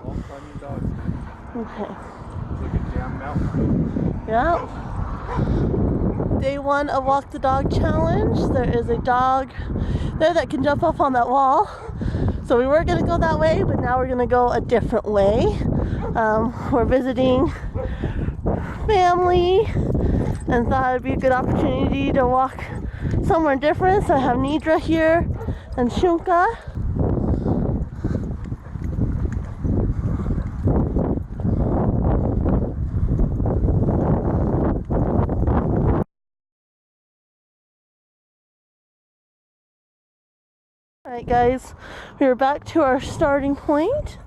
All funny dogs. Okay. It's like a jam mountain. Yeah. Day 1 of Walk the Dog Challenge. There is a dog there that can jump up on that wall. So we were gonna go that way, but now we're gonna go a different way. We're visiting family and thought it'd be a good opportunity to walk somewhere different. So I have Nidra here and Shunka. Alright guys, we are back to our starting point.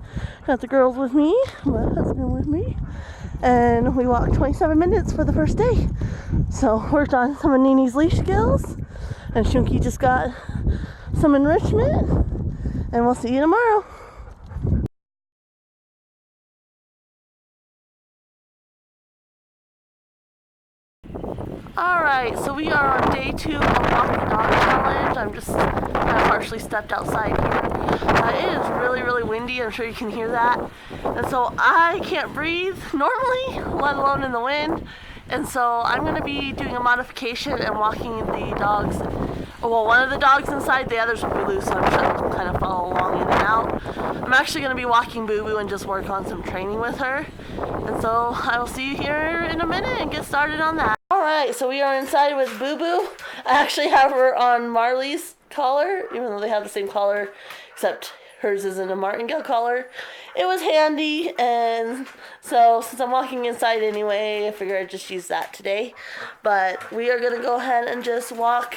Got the girls with me, my husband with me, and we walked 27 minutes for the first day. So worked on some of Nini's leash skills, and Shunki just got some enrichment, and we'll see you tomorrow. Alright, so we are on day 2 of Walk the Dog Challenge. I'm just partially stepped outside here. It is really, really windy. I'm sure you can hear that. And so I can't breathe normally, let alone in the wind. And so I'm going to be doing a modification and walking the dogs. Well, one of the dogs inside, the others will be loose, so I'm sure they'll kind of follow along in and out. I'm actually going to be walking Boo Boo and just work on some training with her. And so I will see you here in a minute and get started on that. Alright, so we are inside with Boo Boo. I actually have her on Marley's collar, even though they have the same collar, except hers isn't a martingale collar. It was handy, and so since I'm walking inside anyway, I figured I'd just use that today. But we are going to go ahead and just walk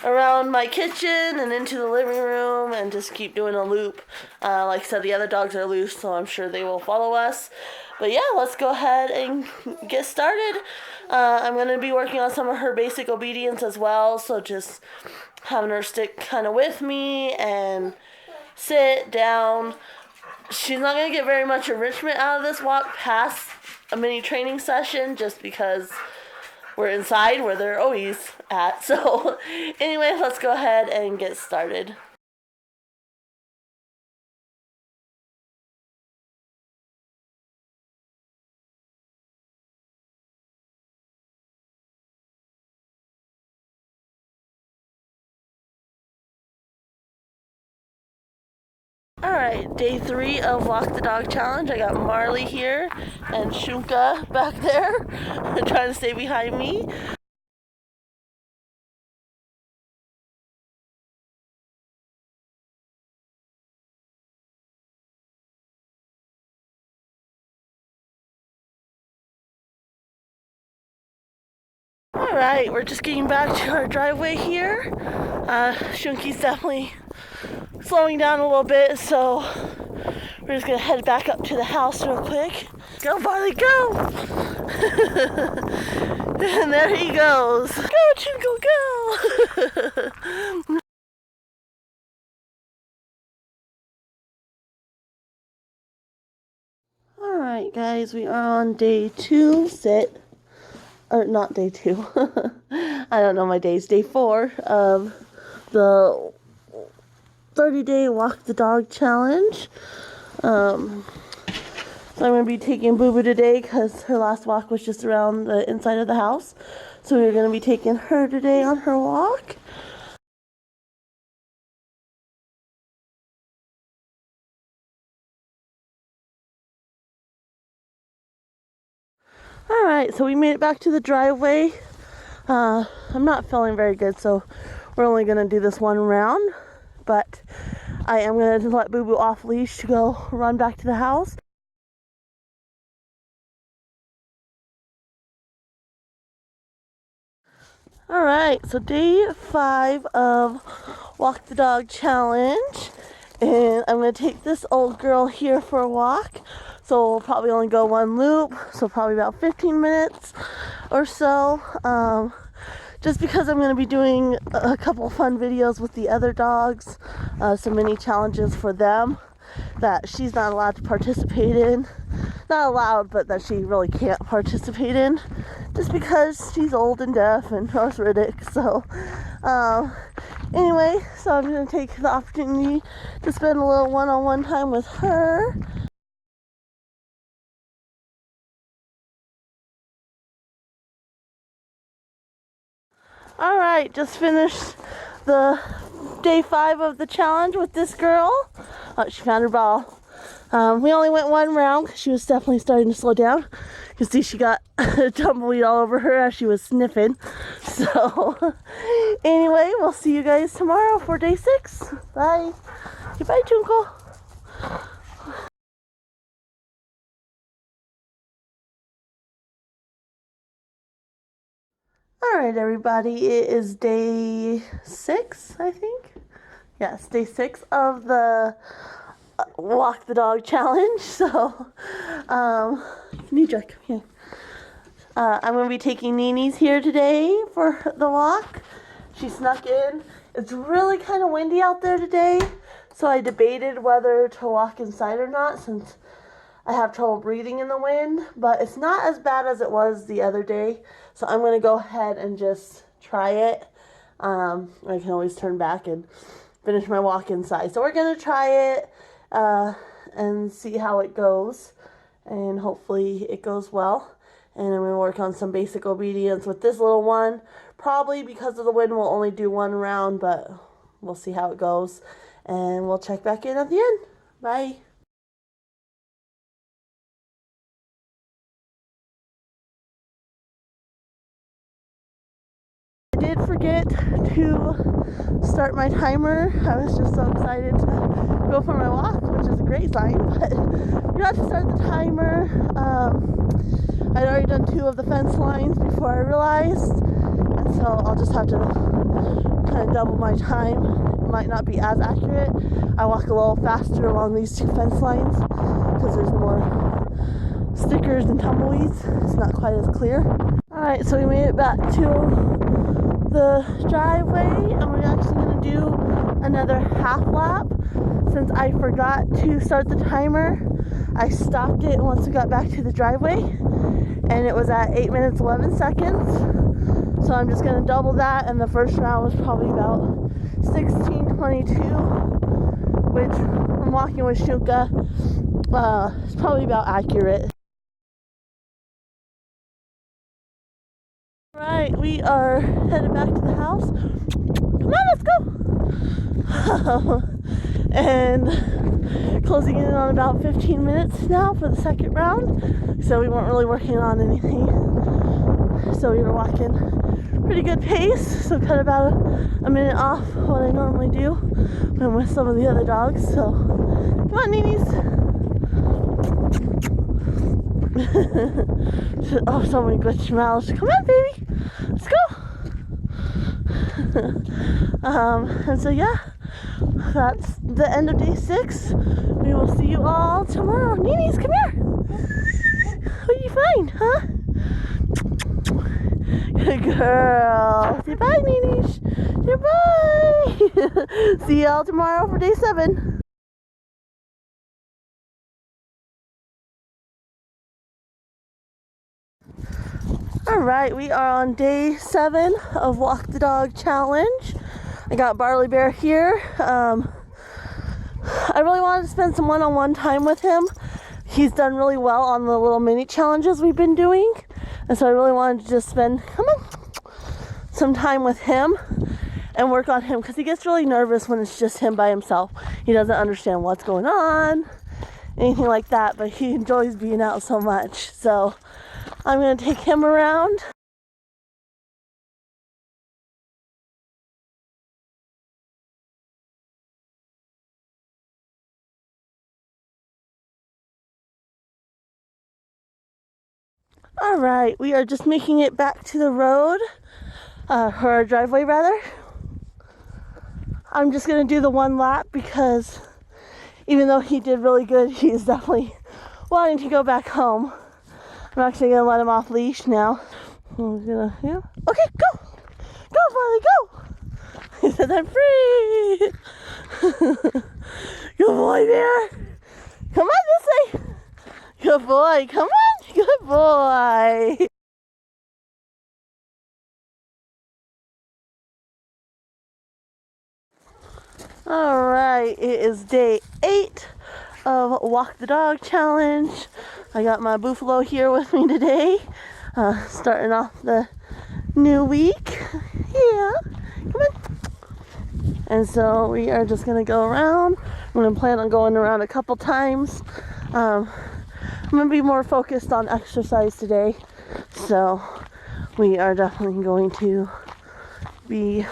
around my kitchen and into the living room and just keep doing a loop. Like I said, the other dogs are loose, so I'm sure they will follow us. But yeah, let's go ahead and get started. I'm going to be working on some of her basic obedience as well, so just having her stick kind of with me and sit down. She's not going to get very much enrichment out of this walk past a mini training session just because we're inside where they're always at. So anyway, let's go ahead and get started. Alright, day 3 of Walk the Dog Challenge. I got Marley here and Shunka back there trying to stay behind me. Alright, we're just getting back to our driveway here. Shunki's definitely slowing down a little bit, so we're just gonna head back up to the house real quick. Go, Barley, go! And there he goes. Go, Chunko, go! Alright, guys, we are on day 2. Sit. Or not day 2. I don't know my days. Day 4 of the 30-day Walk the Dog Challenge. So I'm going to be taking Boo Boo today because her last walk was just around the inside of the house. So we're going to be taking her today on her walk. Alright, so we made it back to the driveway. I'm not feeling very good, so we're only going to do this one round. But I am going to let Boo Boo off leash to go run back to the house. Alright, so day 5 of Walk the Dog Challenge. And I'm going to take this old girl here for a walk. So we'll probably only go one loop, so probably about 15 minutes or so. Just because I'm going to be doing a couple fun videos with the other dogs, some mini challenges for them that she's not allowed to participate in. Not allowed, but that she really can't participate in, just because she's old and deaf and arthritic. So anyway, so I'm going to take the opportunity to spend a little one-on-one time with her. All right, just finished the day 5 of the challenge with this girl. Oh, she found her ball. We only went 1 round because she was definitely starting to slow down. You can see she got tumbleweed all over her as she was sniffing. So anyway, we'll see you guys tomorrow for day 6. Bye. Goodbye, Twinkle. All right, everybody, it is day 6, I think. Yes, day 6 of the Walk the Dog challenge. So, Nidra, come here. I'm going to be taking Nini's here today for the walk. She snuck in. It's really kind of windy out there today, so I debated whether to walk inside or not since I have trouble breathing in the wind, but it's not as bad as it was the other day, so I'm going to go ahead and just try it. I can always turn back and finish my walk inside. So we're going to try it and see how it goes, and hopefully it goes well. And I'm going to work on some basic obedience with this little one. Probably because of the wind, we'll only do 1 round, but we'll see how it goes, and we'll check back in at the end. Bye. I did forget to start my timer. I was just so excited to go for my walk, which is a great sign, but forgot to start the timer. I'd already done 2 of the fence lines before I realized, and so I'll just have to kind of double my time. It might not be as accurate. I walk a little faster along these 2 fence lines because there's more stickers and tumbleweeds. It's not quite as clear. Alright, so we made it back to the driveway, and we're actually going to do another half lap. Since I forgot to start the timer, I stopped it once we got back to the driveway, and it was at 8 minutes 11 seconds. So I'm just going to double that, and the first round was probably about 16:22, which from walking with Shuka is probably about accurate. Right, we are headed back to the house. Come on, let's go! And closing in on about 15 minutes now for the second round. So we weren't really working on anything. So we were walking pretty good pace. So cut about a minute off what I normally do when I'm with some of the other dogs. So come on, Nini's. Oh, so many good smiles. Come on, baby. Let's go. And so yeah, that's the end of day 6. We will see you all tomorrow. Nini's, come here. What do you find, huh? Good girl. Say bye, Nini's. Say bye. See y'all tomorrow for day 7. Alright, we are on day 7 of Walk the Dog challenge. I got Barley Bear here. I really wanted to spend some one-on-one time with him. He's done really well on the little mini challenges we've been doing. And so I really wanted to just spend, some time with him and work on him, because he gets really nervous when it's just him by himself. He doesn't understand what's going on, anything like that, but he enjoys being out so much. So I'm going to take him around. Alright, we are just making it back to the road, or our driveway rather. I'm just going to do the 1 lap because even though he did really good, he's definitely wanting to go back home. I'm actually going to let him off leash now. I'm gonna, yeah. Okay, go! Go, Barley, go! He said, I'm free! Good boy there! Come on this way! Good boy, come on! Good boy! Alright, it is day 8 of Walk the Dog challenge. I got my Buffalo here with me today, starting off the new week. Yeah. Come on. And so we are just gonna go around. I'm gonna plan on going around a couple times. I'm gonna be more focused on exercise today. So we are definitely going to be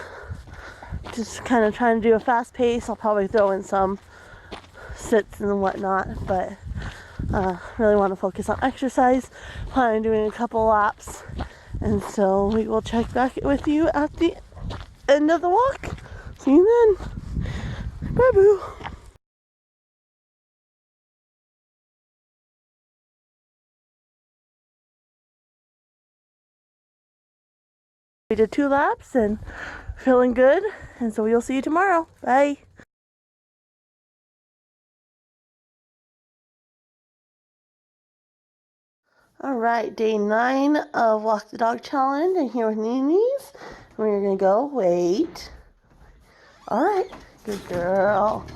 just kind of trying to do a fast pace. I'll probably throw in some sits and whatnot, but really want to focus on exercise. Plan on doing a couple laps, and so we will check back with you at the end of the walk. See you then. Bye boo. We did 2 laps and feeling good, and so we'll see you tomorrow. Bye. All right, day 9 of Walk the Dog Challenge. I'm here with Nini's. We're gonna go. Wait. All right, good girl.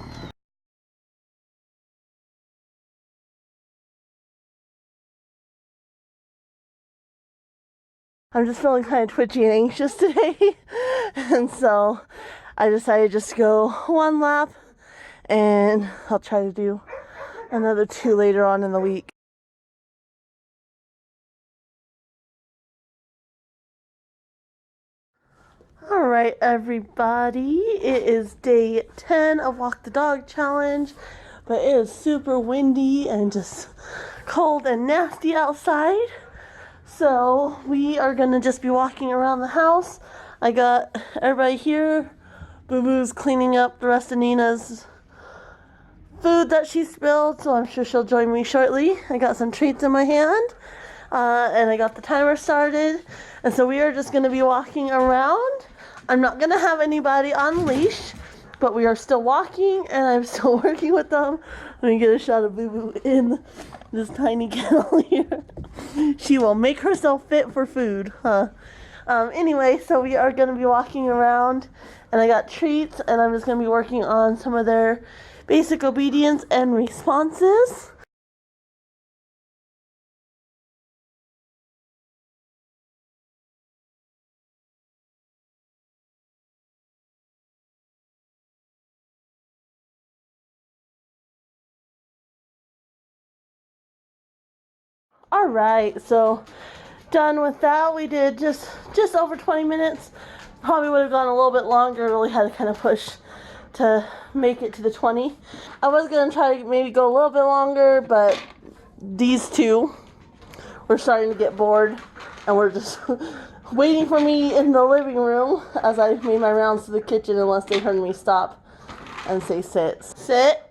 I'm just feeling kind of twitchy and anxious today, and so I decided just to go 1 lap, and I'll try to do another 2 later on in the week. All right, everybody, it is day 10 of Walk the Dog Challenge, but it is super windy and just cold and nasty outside. So we are gonna just be walking around the house. I got everybody here. Boo Boo's cleaning up the rest of Nina's food that she spilled, so I'm sure she'll join me shortly. I got some treats in my hand, and I got the timer started, and so we are just gonna be walking around. I'm not gonna have anybody on leash, but we are still walking, and I'm still working with them. Let me get a shot of Boo Boo in this tiny kennel here. She will make herself fit for food, huh? Anyway, so we are gonna be walking around, and I got treats, and I'm just gonna be working on some of their basic obedience and responses. All right, so done with that. We did just over 20 minutes. Probably would have gone a little bit longer. Really had to kind of push to make it to the 20. I was gonna try to maybe go a little bit longer, but these two were starting to get bored, and we're just waiting for me in the living room as I made my rounds to the kitchen, unless they heard me stop and say sit. Sit.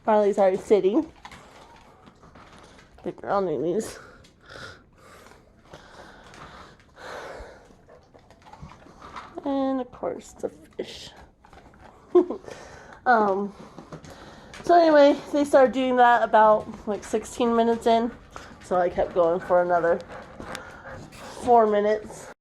Marley's already sitting. Good girl, Nini's. And of course the fish. So anyway, they started doing that about like 16 minutes in, so I kept going for another 4 minutes.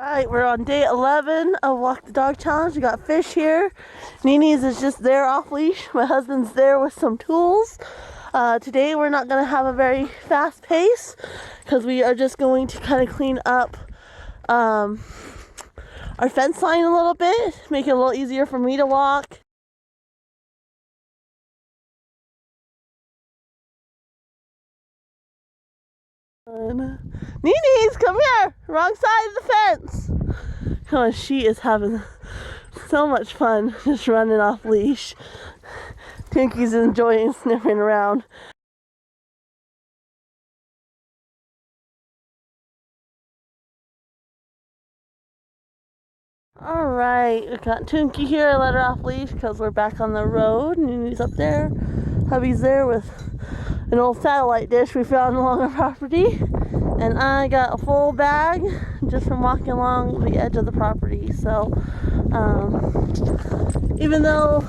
Alright, we're on day 11 of Walk the Dog Challenge. We got Fish here. Nini's is just there off leash. My husband's there with some tools. Today we're not going to have a very fast pace because we are just going to kind of clean up our fence line a little bit, make it a little easier for me to walk. Nini's, come here! Wrong side of the fence! Oh, she is having so much fun just running off leash. Tinky's enjoying sniffing around. Alright, we got Tunky here. I let her off leash because we're back on the road. Nini's up there. Hubby's there with an old satellite dish we found along our property. And I got a full bag just from walking along the edge of the property. So, even though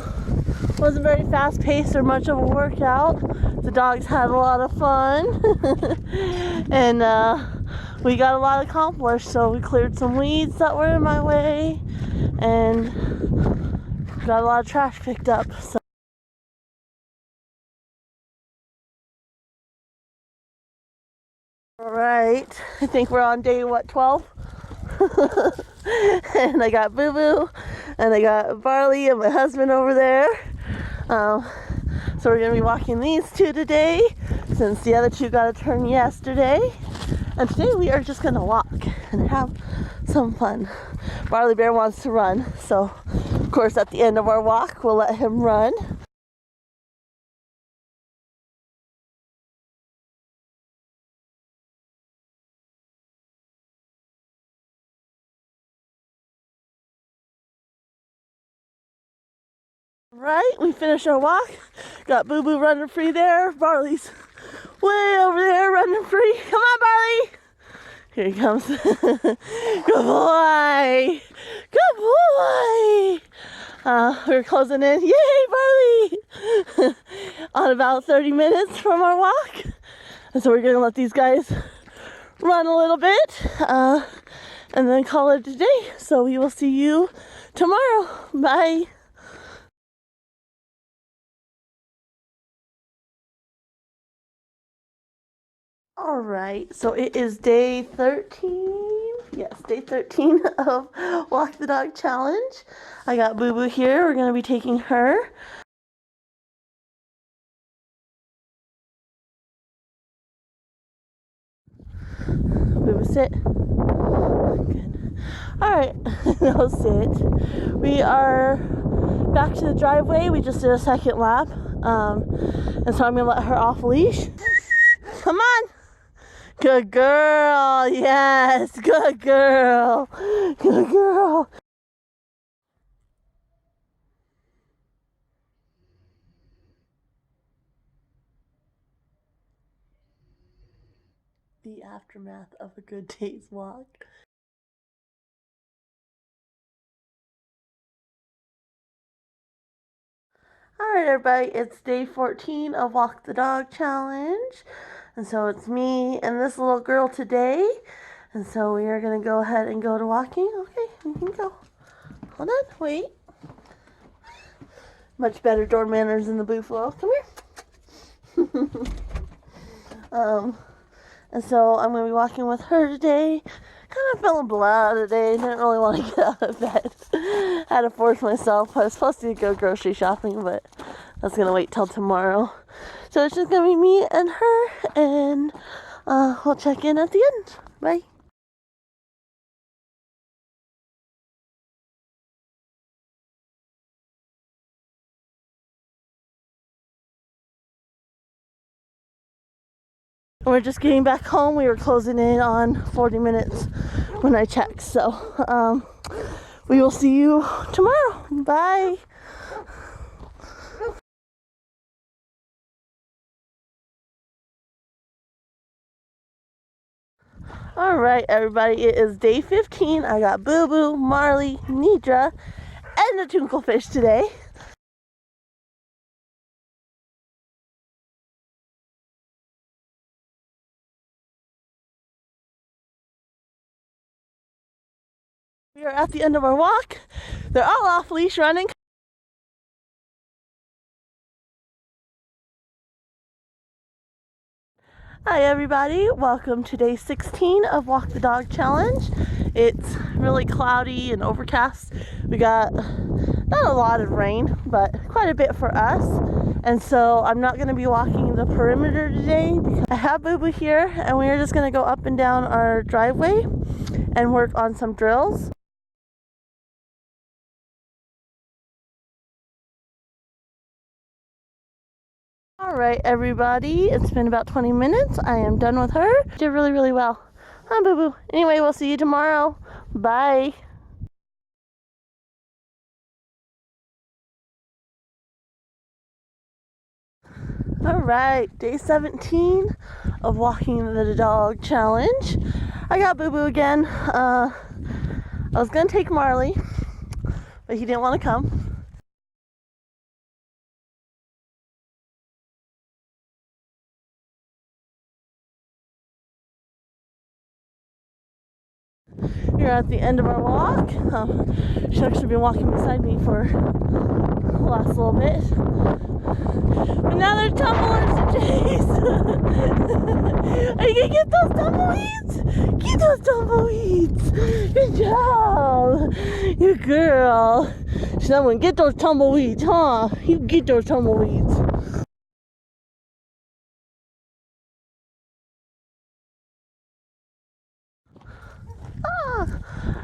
it wasn't very fast paced or much of a workout, the dogs had a lot of fun. And we got a lot accomplished. So we cleared some weeds that were in my way and got a lot of trash picked up. So All right, I think we're on day, what, 12? And I got Boo Boo, and I got Barley and my husband over there. So we're gonna be walking these two today, since the other two got a turn yesterday. And today we are just gonna walk and have some fun. Barley Bear wants to run, so of course at the end of our walk we'll let him run. Right, we finished our walk. Got Boo Boo running free there. Barley's way over there running free. Come on, Barley. Here he comes. Good boy. Good boy. We're closing in. Yay, Barley. On about 30 minutes from our walk. And so we're going to let these guys run a little bit and then call it a day. So we will see you tomorrow. Bye. All right, so it is day 13. Yes, day 13 of Walk the Dog Challenge. I got Boo Boo here. We're going to be taking her. Boo Boo, sit. Good. All right, now sit. We are back to the driveway. We just did a second lap. And so I'm going to let her off leash. Come on. Good girl, yes, good girl, good girl. The aftermath of a good day's walk. Alright everybody, it's day 14 of Walk the Dog Challenge. And so it's me and this little girl today. And so we are going to go ahead and go to walking. Okay, we can go. Hold on, wait. Much better door manners than the Buffalo. Come here. And so I'm going to be walking with her today. Kind of feeling blah today. Didn't really want to get out of bed. Had to force myself. I was supposed to go grocery shopping, but that's going to wait till tomorrow. So it's just going to be me and her, and we'll check in at the end. Bye. We're just getting back home. We were closing in on 40 minutes when I checked. So we will see you tomorrow. Bye. All right, everybody, it is day 15. I got Boo Boo, Marley, Nidra, and the Twinklefish today. We are at the end of our walk. They're all off leash running. Hi everybody, welcome to day 16 of Walk the Dog Challenge. It's really cloudy and overcast. We got not a lot of rain, but quite a bit for us. And so I'm not going to be walking the perimeter today because I have Boo Boo here, and we're just going to go up and down our driveway and work on some drills. Alright everybody, it's been about 20 minutes. I am done with her. Did really, really well. Huh, Boo Boo? Anyway, we'll see you tomorrow. Bye. Alright, day 17 of Walking the Dog Challenge. I got Boo Boo again. I was going to take Marley, but he didn't want to come. We're at the end of our walk. She's actually been walking beside me for the last little bit. But now there's tumblers to chase. Are you gonna get those tumbleweeds? Get those tumbleweeds. Good job. You girl. Someone get those tumbleweeds, huh? You get those tumbleweeds.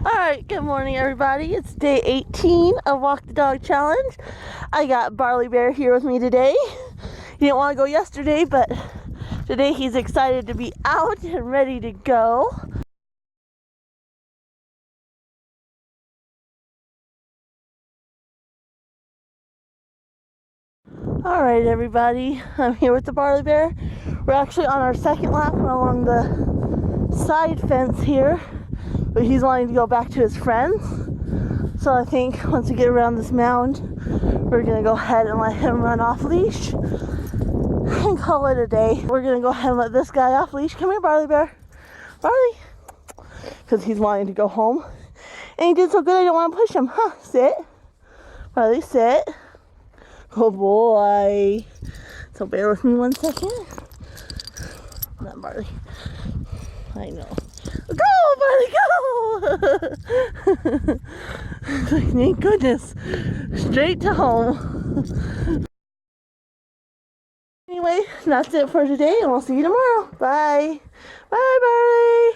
Alright, good morning everybody. It's day 18 of Walk the Dog Challenge. I got Barley Bear here with me today. He didn't want to go yesterday, but today he's excited to be out and ready to go. Alright everybody, I'm here with the Barley Bear. We're actually on our second lap along the side fence here, but he's wanting to go back to his friends. So I think once we get around this mound, we're gonna go ahead and let him run off leash and call it a day. We're gonna go ahead and let this guy off leash. Come here, Barley Bear. Barley. Because he's wanting to go home. And he did so good I don't want to push him. Huh, sit. Barley, sit. Good boy. So bear with me one second. Not Barley. I know. Go, Barley, go! Thank goodness. Straight to home. Anyway, that's it for today, and we'll see you tomorrow. Bye. Bye, Barley.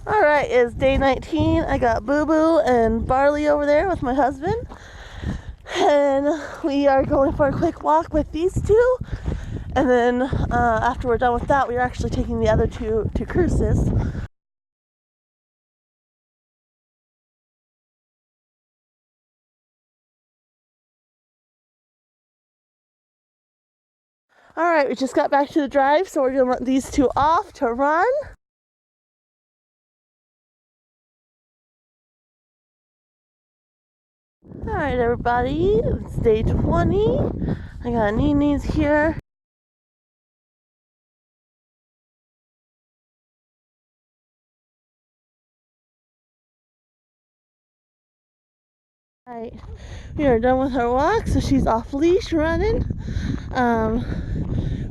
Alright, it's day 19. I got Boo Boo and Barley over there with my husband. And we are going for a quick walk with these two. And then after we're done with that, we're actually taking the other two to Cruces. Alright, we just got back to the drive, so we're going to let these two off to run. Alright everybody, it's day 20. I got Nini's here. Alright, we are done with her walk, so she's off leash running.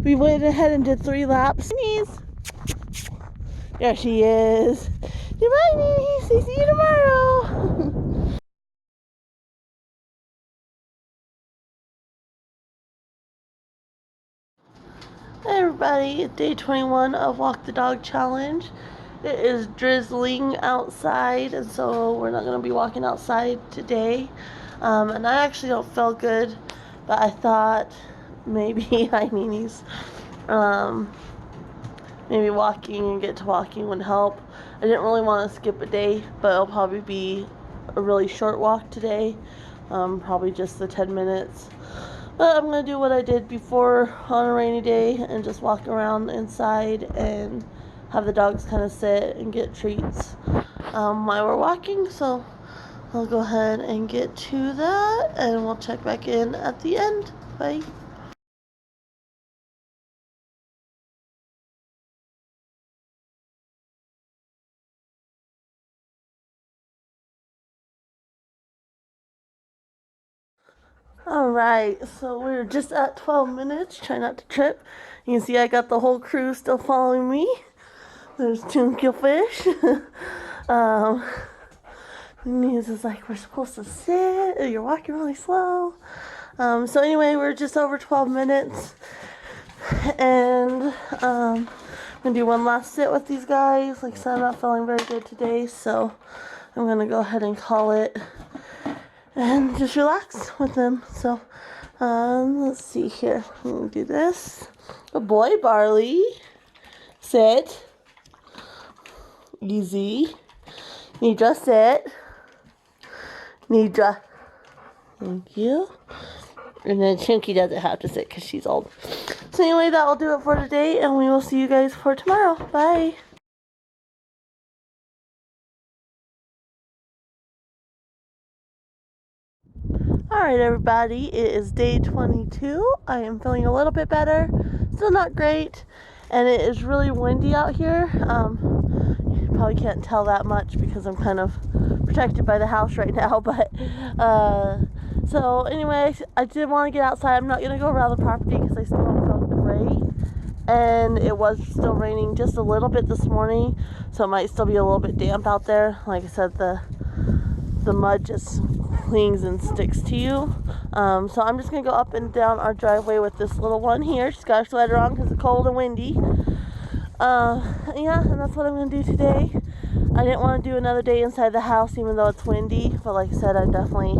We went ahead and did 3 laps. Nini's! There she is. Goodbye, Nini. See you tomorrow. Hey everybody, it's day 21 of Walk the Dog Challenge. It is drizzling outside, and so we're not going to be walking outside today. And I actually don't feel good, but I thought maybe maybe walking and get to walking would help. I didn't really want to skip a day, but it'll probably be a really short walk today, probably just the 10 minutes. But I'm going to do what I did before on a rainy day and just walk around inside and have the dogs kind of sit and get treats while we're walking. So I'll go ahead and get to that, and we'll check back in at the end. Bye. Alright, so we're just at 12 minutes. Try not to trip. You can see I got the whole crew still following me. There's Tunkelfish. News is like, we're supposed to sit. You're walking really slow. So anyway, we're just over 12 minutes. And I'm going to do one last sit with these guys. Like I said, I'm not feeling very good today, so I'm going to go ahead and call it and just relax with them. So let's see here. I'm going to do this. Good boy, Barley. Sit. Easy. Nidra, sit. Nidra. Thank you. And then Chunky doesn't have to sit because she's old. So anyway, that will do it for today, and we will see you guys for tomorrow. Bye. Alright everybody, it is day 22. I am feeling a little bit better. Still not great. and it is really windy out here. You probably can't tell that much because I'm kind of protected by the house right now, but so anyway, I did want to get outside. I'm not going to go around the property because I still don't feel great, and it was still raining just a little bit this morning, so it might still be a little bit damp out there. Like I said, the mud just clings and sticks to you. So I'm just going to go up and down our driveway with this little one here. She's got her sweater on because it's cold and windy. Yeah, and that's what I'm going to do today. I didn't want to do another day inside the house even though it's windy, but like I said, I'm definitely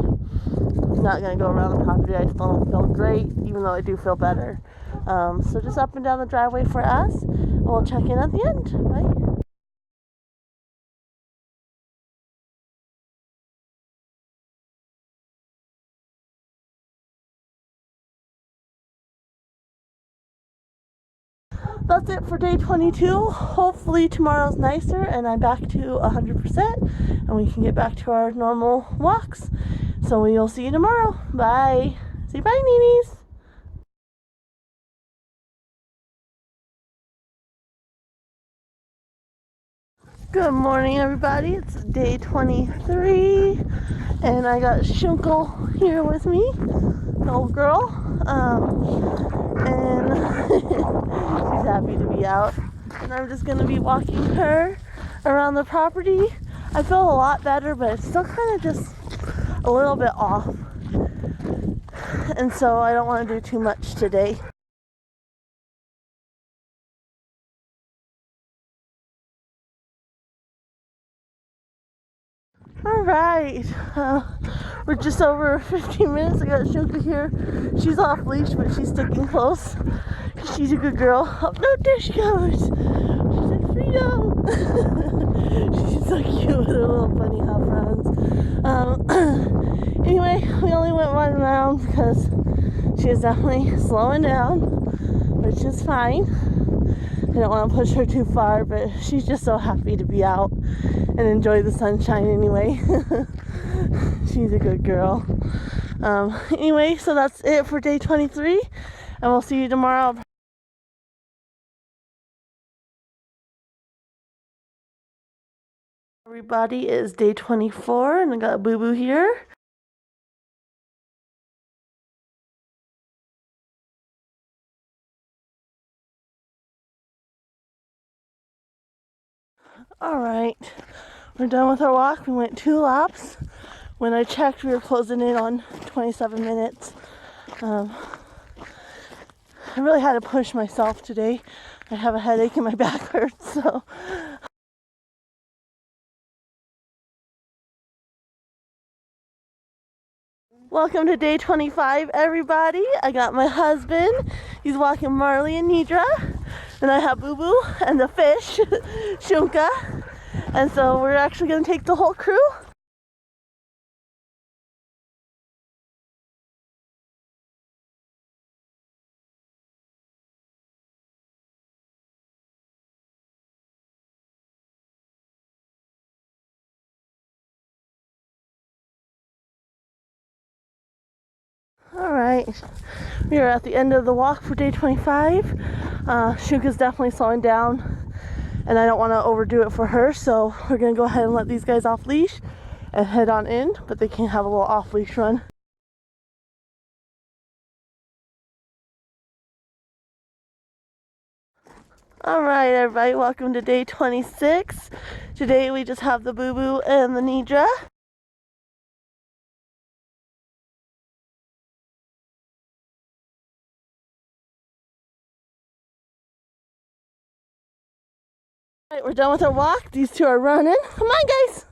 not going to go around the property. I still don't feel great, even though I do feel better. So just up and down the driveway for us, and we'll check in at the end. Bye. That's it for day 22. Hopefully tomorrow's nicer and I'm back to 100% and we can get back to our normal walks. So we'll see you tomorrow. Bye. Say bye, Neenies. Good morning, everybody. It's day 23 and I got Shunkel here with me, the old girl. And she's happy to be out, and I'm just gonna be walking her around the property. I feel a lot better, but it's still kind of just a little bit off, and so I don't want to do too much today. Alright, we're just over 15 minutes. I got Shunka here. She's off leash, but she's sticking close. She's a good girl. Oh, no, there she goes. She's like, freedom. She's so cute with her little bunny hop rounds. Anyway, we only went one round because she is definitely slowing down, which is fine. I don't want to push her too far, but she's just so happy to be out and enjoy the sunshine anyway. She's a good girl. Anyway, so that's it for day 23, and we'll see you tomorrow. Everybody, it is day 24, and I got Boo Boo here. Alright, we're done with our walk. We went 2 laps. When I checked, we were closing in on 27 minutes. I really had to push myself today. I have a headache and my back hurts, so. Welcome to day 25, everybody. I got my husband. He's walking Marley and Nidra. And I have Boo Boo and the fish, Shunka. And so we're actually going to take the whole crew. Alright, we are at the end of the walk for day 25. Shunka's definitely slowing down, and I don't want to overdo it for her, so we're going to go ahead and let these guys off leash and head on in, but they can have a little off leash run. Alright, everybody, welcome to day 26. Today we just have the Boo Boo and the Nidra. Alright, we're done with our walk. These two are running. Come on, guys.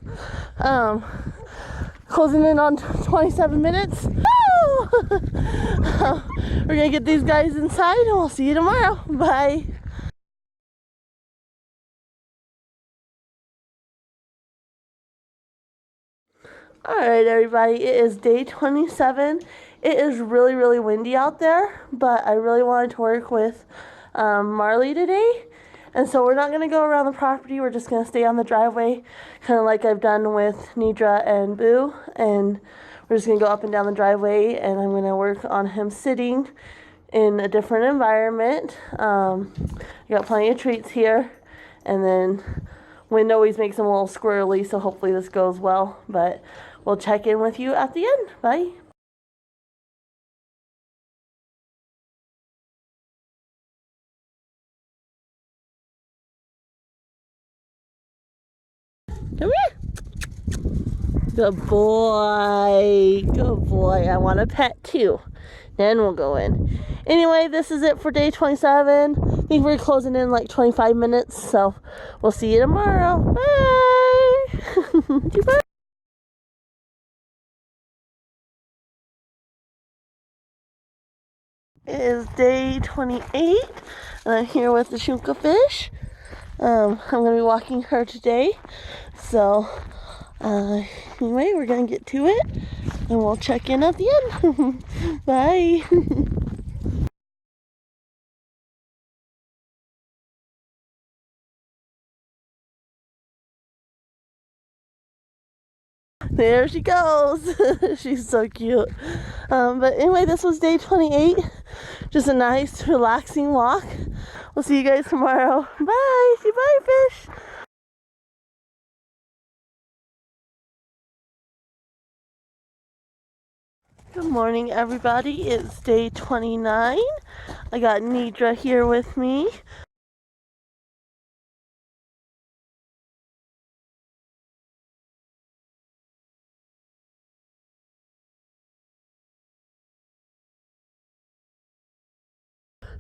Closing in on 27 minutes. We're gonna get these guys inside and we'll see you tomorrow. Bye. Alright, everybody, it is day 27. It is really, really windy out there, but I really wanted to work with Marley today. And so we're not going to go around the property. We're just going to stay on the driveway, kind of like I've done with Nidra and Boo. And we're just going to go up and down the driveway, and I'm going to work on him sitting in a different environment. You got plenty of treats here, and then wind always makes them a little squirrely, so hopefully this goes well, but we'll check in with you at the end. Bye. Come here. Good boy. Good boy. I want a pet too. Then we'll go in. Anyway, this is it for day 27. I think we're closing in like 25 minutes, so we'll see you tomorrow. Bye. Bye. It is day 28, and I'm here with the Shunka fish. I'm going to be walking her today, so anyway, we're going to get to it, and we'll check in at the end. Bye. There she goes. She's so cute. But anyway, this was day 28. Just a nice, relaxing walk. We'll see you guys tomorrow. Bye. Say bye, fish. Good morning, everybody. It's day 29. I got Nidra here with me.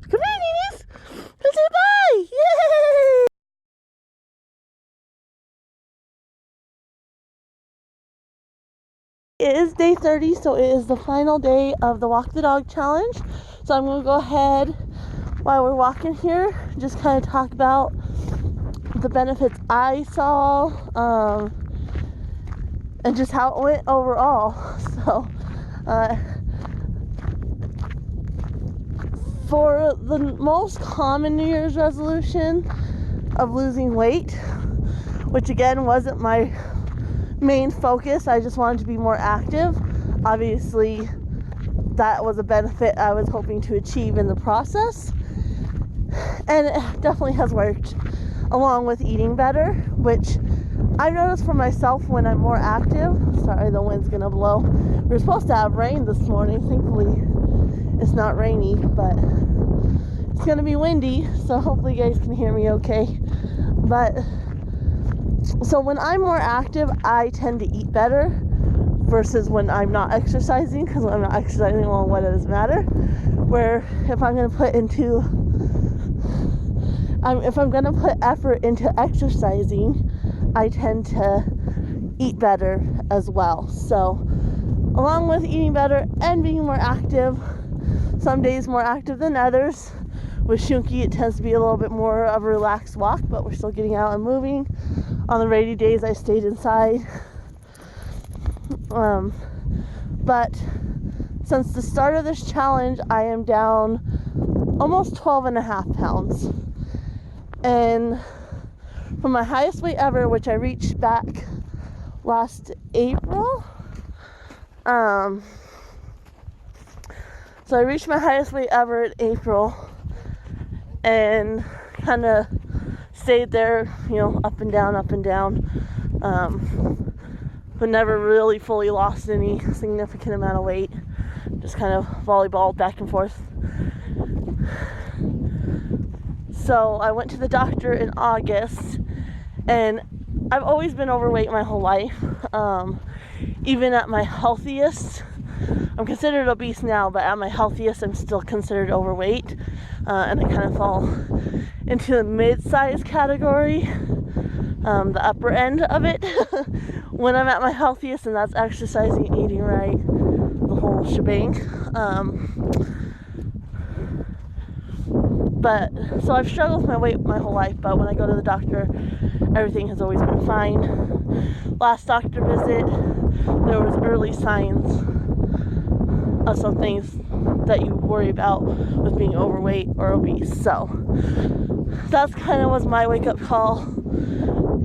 Come here, Nidis. Let's say bye. Yay! It is day 30, so it is the final day of the Walk the Dog challenge. So I'm going to go ahead while we're walking here, just kind of talk about the benefits I saw, and just how it went overall. So, for the most common New Year's resolution of losing weight, which again wasn't my main focus, I just wanted to be more active. Obviously, that was a benefit I was hoping to achieve in the process, and it definitely has worked, along with eating better, which I've noticed for myself when I'm more active. Sorry, the wind's gonna blow. We were supposed to have rain this morning. Thankfully, it's not rainy, but it's gonna be windy, so hopefully you guys can hear me okay. But so when I'm more active, I tend to eat better versus when I'm not exercising, because when I'm not exercising, well, what does it matter? Where if I'm gonna put effort into exercising, I tend to eat better as well. So along with eating better and being more active, some days more active than others. With Shunky, it tends to be a little bit more of a relaxed walk, but we're still getting out and moving. On the rainy days, I stayed inside. But since the start of this challenge, I am down almost 12.5 pounds. And from my highest weight ever, which I reached back last April, so I reached my highest weight ever in April and kind of stayed there, up and down, but never really fully lost any significant amount of weight. Just kind of volleyballed back and forth. So I went to the doctor in August, and I've always been overweight my whole life. Even at my healthiest, I'm considered obese now, but at my healthiest, I'm still considered overweight. And I kind of fall into the mid-size category, the upper end of it, when I'm at my healthiest, and that's exercising, eating right, the whole shebang. But so I've struggled with my weight my whole life, but when I go to the doctor, everything has always been fine. Last doctor visit, there was early signs of some things that you worry about with being overweight or obese. So that's kind of was my wake-up call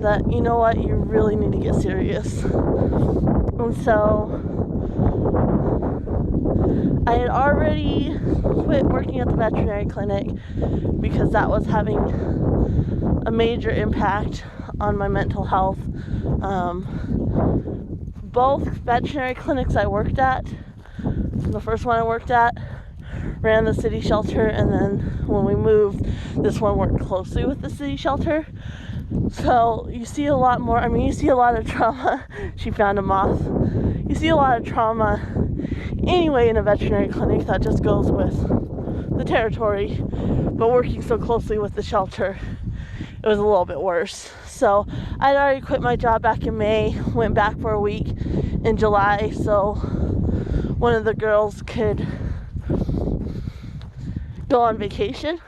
that, you know what, you really need to get serious. And so I had already quit working at the veterinary clinic because that was having a major impact on my mental health. Both veterinary clinics I worked at, the first one I worked at, ran the city shelter, and then when we moved, this one worked closely with the city shelter. So you see a lot more, you see a lot of trauma. She found a moth. You see a lot of trauma anyway in a veterinary clinic. That just goes with the territory. But working so closely with the shelter, it was a little bit worse. So I'd already quit my job back in May, went back for a week in July, so one of the girls could go on vacation.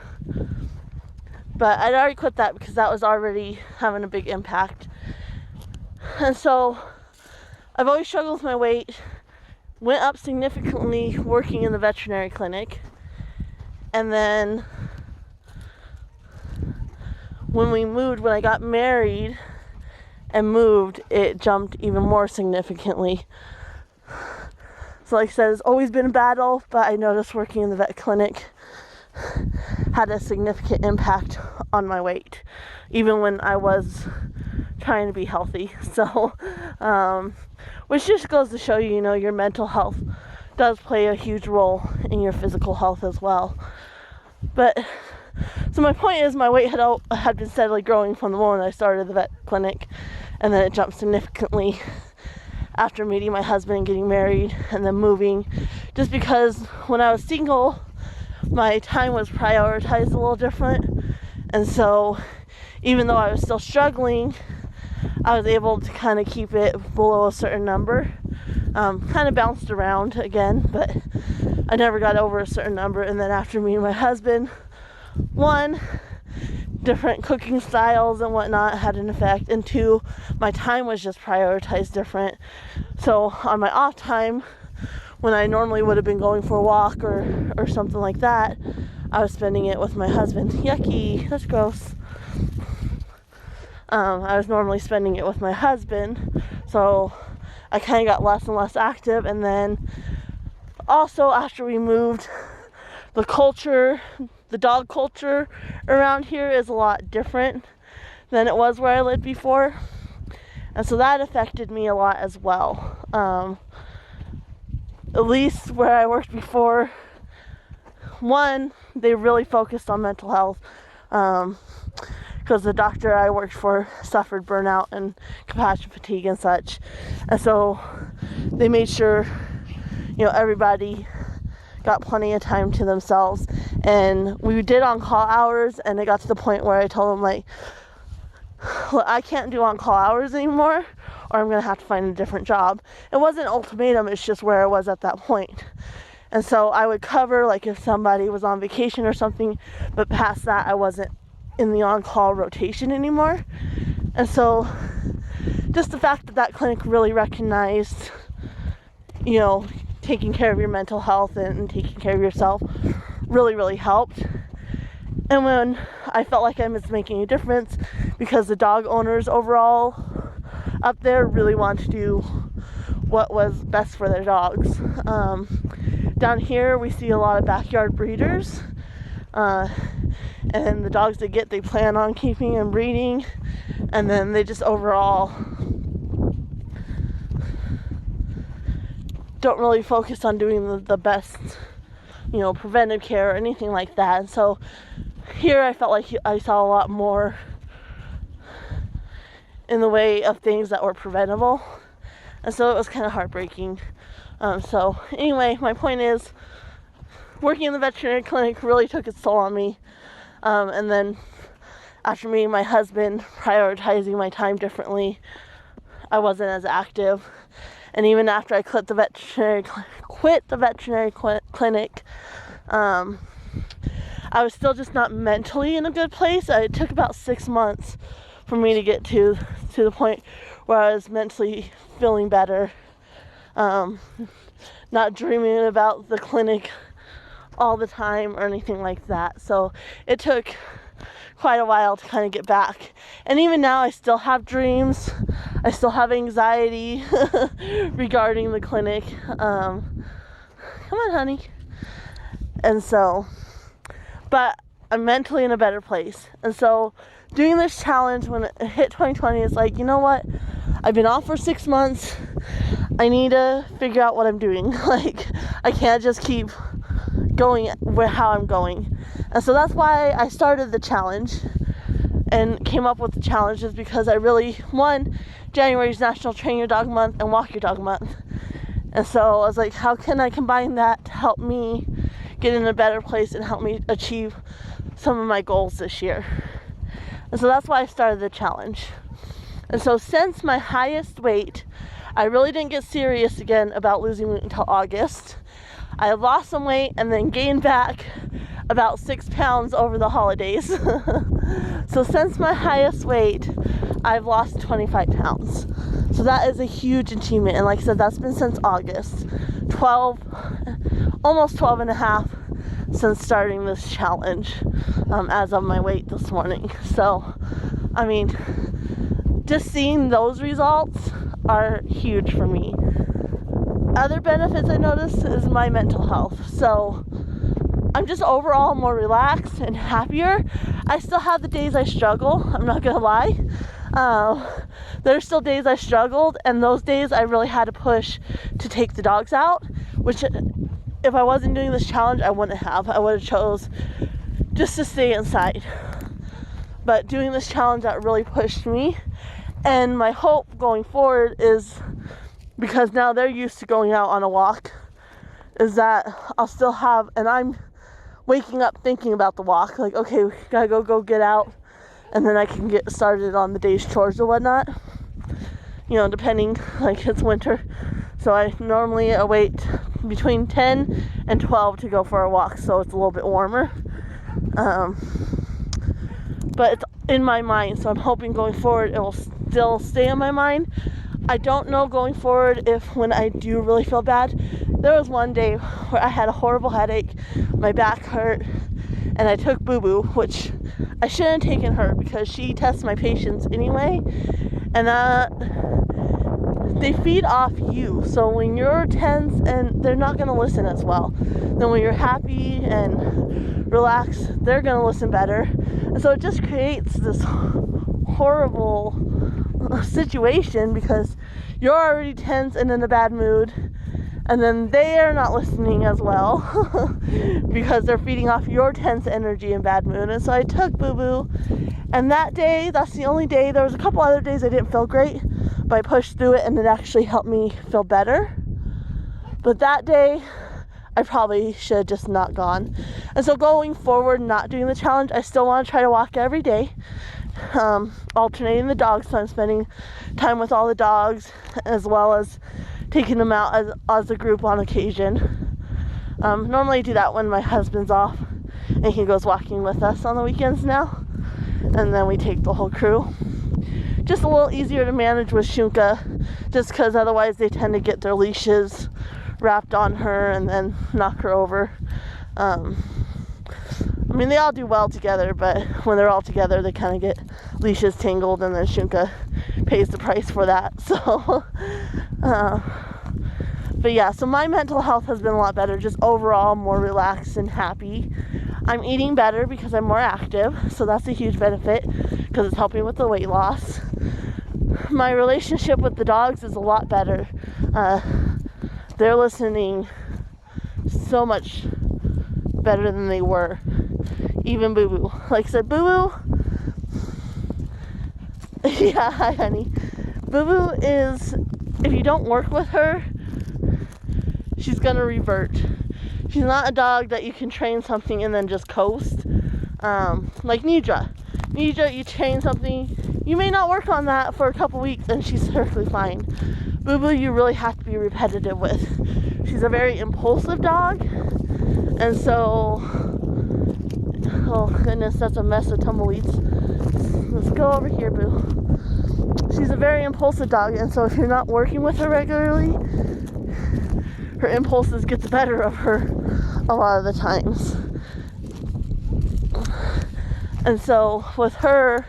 But I'd already quit that because that was already having a big impact. And so I've always struggled with my weight, went up significantly working in the veterinary clinic, and then when I got married and moved, it jumped even more significantly. So like I said, it's always been a battle, but I noticed working in the vet clinic had a significant impact on my weight, even when I was trying to be healthy. So, which just goes to show you, your mental health does play a huge role in your physical health as well. But, so my point is, my weight had been steadily growing from the moment I started the vet clinic, and then it jumped significantly after meeting my husband and getting married and then moving, just because when I was single, my time was prioritized a little different. And so even though I was still struggling, I was able to kind of keep it below a certain number. Kind of bounced around again, but I never got over a certain number. And then after meeting my husband, one, different cooking styles and whatnot had an effect, and two, my time was just prioritized different. So on my off time, when I normally would have been going for a walk or something like that, I was spending it with my husband. Yucky, that's gross. I was normally spending it with my husband, so I kind of got less and less active. And then also after we moved, the dog culture around here is a lot different than it was where I lived before. And so that affected me a lot as well. At least where I worked before, one, they really focused on mental health, because the doctor I worked for suffered burnout and compassion fatigue and such. And so they made sure, everybody got plenty of time to themselves. And we did on-call hours, and it got to the point where I told them, look, I can't do on-call hours anymore, or I'm going to have to find a different job. It wasn't an ultimatum, it's just where I was at that point. And so I would cover, if somebody was on vacation or something, but past that, I wasn't in the on-call rotation anymore. And so just the fact that clinic really recognized, taking care of your mental health and taking care of yourself really, really helped. And when I felt like I was making a difference, because the dog owners overall up there really want to do what was best for their dogs. Down here we see a lot of backyard breeders, and the dogs they plan on keeping and breeding, and then they just overall don't really focus on doing the best, preventive care or anything like that. And so here I felt like I saw a lot more in the way of things that were preventable, and so it was kind of heartbreaking. So anyway, my point is, working in the veterinary clinic really took its toll on me, and then after meeting my husband, prioritizing my time differently, I wasn't as active. And even after I quit the veterinary clinic, I was still just not mentally in a good place. It took about 6 months for me to get to the point where I was mentally feeling better, not dreaming about the clinic all the time or anything like that. So it took quite a while to kind of get back. And even now I still have dreams. I still have anxiety regarding the clinic, come on, honey. And so, but I'm mentally in a better place. And so doing this challenge when it hit 2020 is like, you know what? I've been off for 6 months. I need to figure out what I'm doing. Like, I can't just keep going how I'm going. And so that's why I started the challenge and came up with the challenges, because I really, one, January is National Train Your Dog Month and Walk Your Dog Month. And so I was like, how can I combine that to help me get in a better place and help me achieve some of my goals this year? And so that's why I started the challenge. And so since my highest weight, I really didn't get serious again about losing weight until August. I lost some weight and then gained back about 6 pounds over the holidays. So since my highest weight, I've lost 25 pounds. So that is a huge achievement. And like I said, that's been since August. Almost 12 and a half since starting this challenge, as of my weight this morning. So, I mean, just seeing those results are huge for me. Other benefits I noticed is my mental health. So I'm just overall more relaxed and happier. I still have the days I struggle, I'm not gonna lie. There's still days I struggled, and those days I really had to push to take the dogs out, which if I wasn't doing this challenge, I wouldn't have. I would have chose just to stay inside. But doing this challenge, that really pushed me. And my hope going forward is, because now they're used to going out on a walk, is that I'll still have, and I'm waking up thinking about the walk, like, okay, we gotta go get out, and then I can get started on the day's chores or whatnot, you know, depending, like it's winter, so I normally wait between 10 and 12 to go for a walk, so it's a little bit warmer, but it's in my mind, so I'm hoping going forward it will still stay in my mind. I don't know going forward if when I do really feel bad. There was one day where I had a horrible headache, my back hurt, and I took Boo Boo, which I shouldn't have taken her because she tests my patience anyway, and they feed off you. So when you're tense, and they're not going to listen as well. Then when you're happy and relaxed, they're going to listen better. And so it just creates this horrible situation because you're already tense and in a bad mood, and then they are not listening as well because they're feeding off your tense energy and bad mood. And so I took Boo Boo, and that day, that's the only day. There was a couple other days I didn't feel great, but I pushed through it and it actually helped me feel better. But that day I probably should have just not gone. And so going forward, not doing the challenge, I still want to try to walk every day, alternating the dogs, so I'm spending time with all the dogs as well as taking them out as a group on occasion. Normally I do that when my husband's off and he goes walking with us on the weekends now, and then we take the whole crew. Just a little easier to manage with Shunka, just because otherwise they tend to get their leashes wrapped on her and then knock her over. I mean, they all do well together, but when they're all together, they kind of get leashes tangled, and then Shunka pays the price for that. So, but yeah, so my mental health has been a lot better, just overall more relaxed and happy. I'm eating better because I'm more active, so that's a huge benefit because it's helping with the weight loss. My relationship with the dogs is a lot better. They're listening so much better than they were. Even Boo Boo. Like I said, Boo Boo. Yeah, hi, honey. Boo Boo is, if you don't work with her, she's gonna revert. She's not a dog that you can train something and then just coast. Like Nidra. Nidra, you train something, you may not work on that for a couple weeks and she's perfectly fine. Boo Boo, you really have to be repetitive with. She's a very impulsive dog, and so, oh goodness, that's a mess of tumbleweeds. Let's go over here, Boo. She's a very impulsive dog, and so if you're not working with her regularly, her impulses get the better of her a lot of the times. And so with her,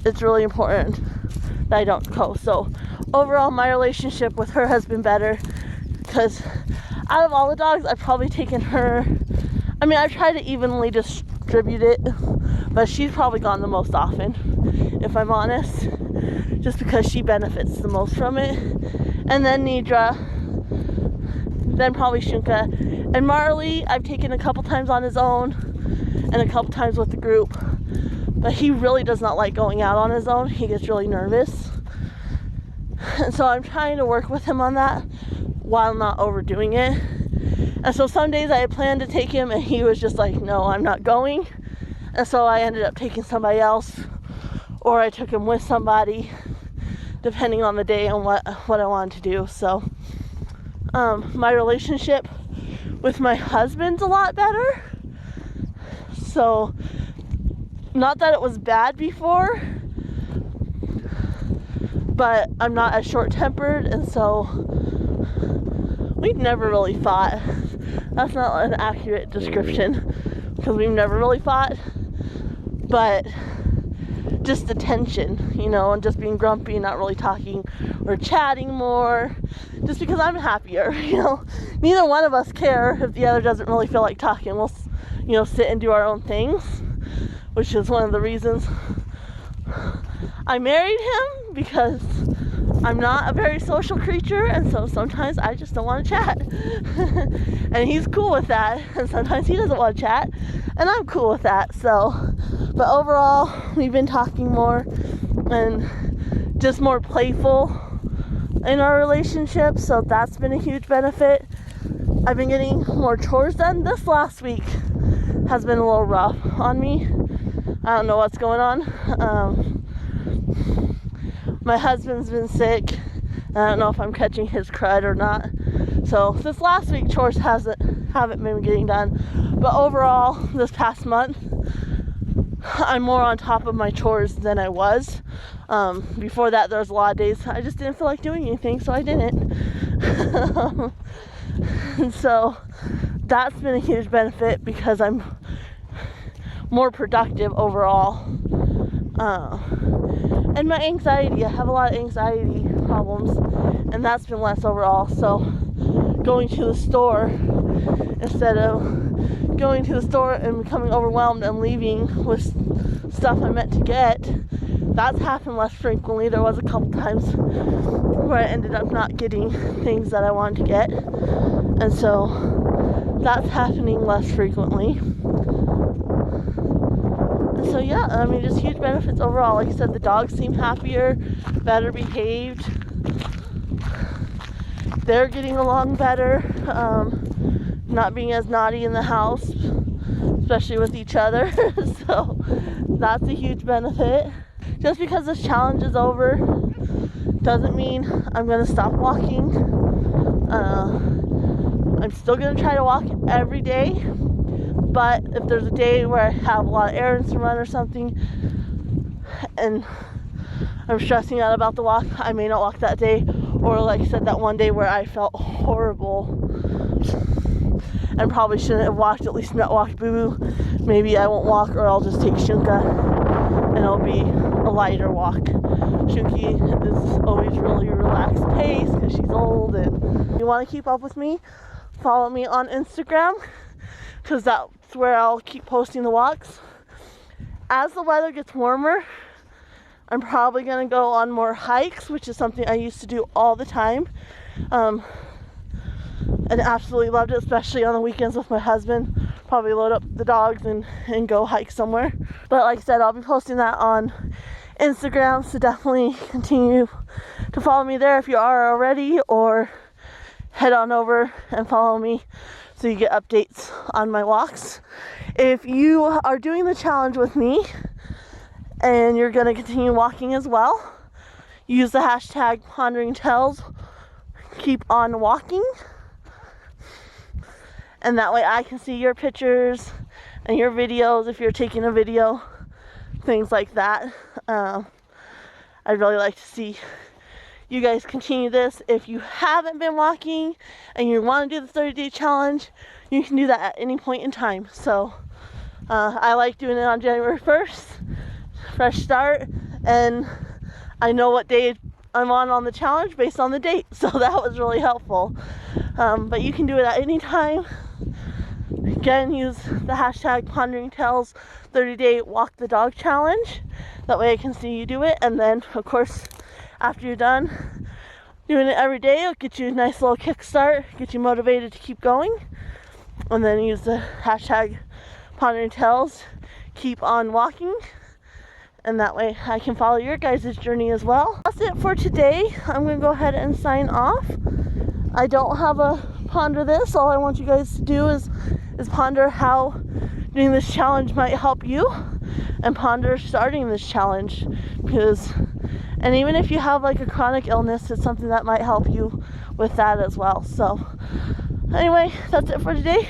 it's really important that I don't coast. So overall, my relationship with her has been better because out of all the dogs, I've probably taken her, I mean, I've tried to evenly distribute it, but she's probably gone the most often, if I'm honest, just because she benefits the most from it. And then Nidra, then probably Shunka, and Marley I've taken a couple times on his own and a couple times with the group, but he really does not like going out on his own. He gets really nervous, and so I'm trying to work with him on that while not overdoing it. And so some days I had planned to take him and he was just like, no, I'm not going. And so I ended up taking somebody else, or I took him with somebody, depending on the day and what I wanted to do. So my relationship with my husband's a lot better. So not that it was bad before, but I'm not as short-tempered, and so we've never really fought. That's not an accurate description, because we've never really fought, but just the tension, you know, and just being grumpy and not really talking or chatting more, just because I'm happier, you know. Neither one of us care if the other doesn't really feel like talking. We'll, you know, sit and do our own things, which is one of the reasons I married him, because I'm not a very social creature, and so sometimes I just don't want to chat. And he's cool with that, and sometimes he doesn't want to chat, and I'm cool with that. So, but overall, we've been talking more and just more playful in our relationship, so that's been a huge benefit. I've been getting more chores done. This last week has been a little rough on me. I don't know what's going on. My husband's been sick. I don't know if I'm catching his crud or not. So this last week, chores haven't been getting done. But overall, this past month, I'm more on top of my chores than I was. Before that, there was a lot of days I just didn't feel like doing anything, so I didn't. And so that's been a huge benefit, because I'm more productive overall. And my anxiety, I have a lot of anxiety problems, and that's been less overall. So going to the store, instead of going to the store and becoming overwhelmed and leaving with stuff I meant to get, that's happened less frequently. There was a couple times where I ended up not getting things that I wanted to get, and so that's happening less frequently. So yeah, I mean, just huge benefits overall. Like I said, the dogs seem happier, better behaved. They're getting along better, not being as naughty in the house, especially with each other. So that's a huge benefit. Just because this challenge is over doesn't mean I'm going to stop walking. I'm still going to try to walk every day. But if there's a day where I have a lot of errands to run or something, and I'm stressing out about the walk, I may not walk that day. Or like I said, that one day where I felt horrible and probably shouldn't have walked, at least not walked Boo Boo. Maybe I won't walk, or I'll just take Shunka and it'll be a lighter walk. Shunki is always really relaxed pace because she's old. And if you want to keep up with me, follow me on Instagram, because that's where I'll keep posting the walks. As the weather gets warmer, I'm probably going to go on more hikes, which is something I used to do all the time. And absolutely loved it, especially on the weekends with my husband. Probably load up the dogs and go hike somewhere. But like I said, I'll be posting that on Instagram, so definitely continue to follow me there if you are already, or head on over and follow me so you get updates on my walks. If you are doing the challenge with me and you're going to continue walking as well, use the hashtag PonderingTales, keep on walking, and that way I can see your pictures and your videos if you're taking a video, things like that. I'd really like to see you guys continue this. If you haven't been walking and you want to do the 30-day challenge, you can do that at any point in time. So I like doing it on January 1st, fresh start, and I know what day I'm on the challenge based on the date, so that was really helpful. But you can do it at any time. Again, use the hashtag Pondering Tales 30-day walk the dog challenge. That way I can see you do it. And then, of course, after you're done doing it every day, it'll get you a nice little kickstart, get you motivated to keep going. And then use the hashtag Pondering Tales, keep on walking. And that way I can follow your guys' journey as well. That's it for today. I'm going to go ahead and sign off. I don't have a ponder this. All I want you guys to do is ponder how doing this challenge might help you, and ponder starting this challenge, and even if you have like a chronic illness, it's something that might help you with that as well. So anyway, that's it for today.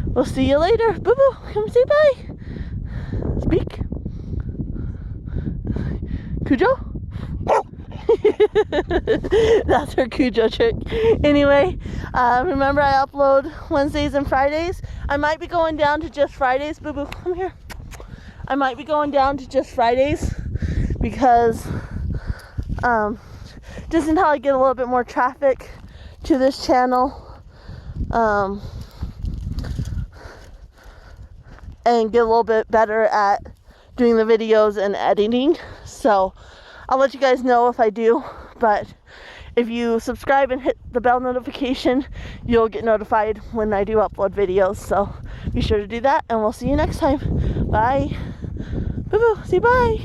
We'll see you later. Boo boo, come say bye. Speak. Cujo? That's her Cujo trick. Anyway, remember I upload Wednesdays and Fridays. I might be going down to just Fridays. Boo boo, come here. I might be going down to just Fridays because just until I get a little bit more traffic to this channel, and get a little bit better at doing the videos and editing. So I'll let you guys know if I do, but if you subscribe and hit the bell notification, you'll get notified when I do upload videos. So be sure to do that, and we'll see you next time. Bye. Boo boo, say bye.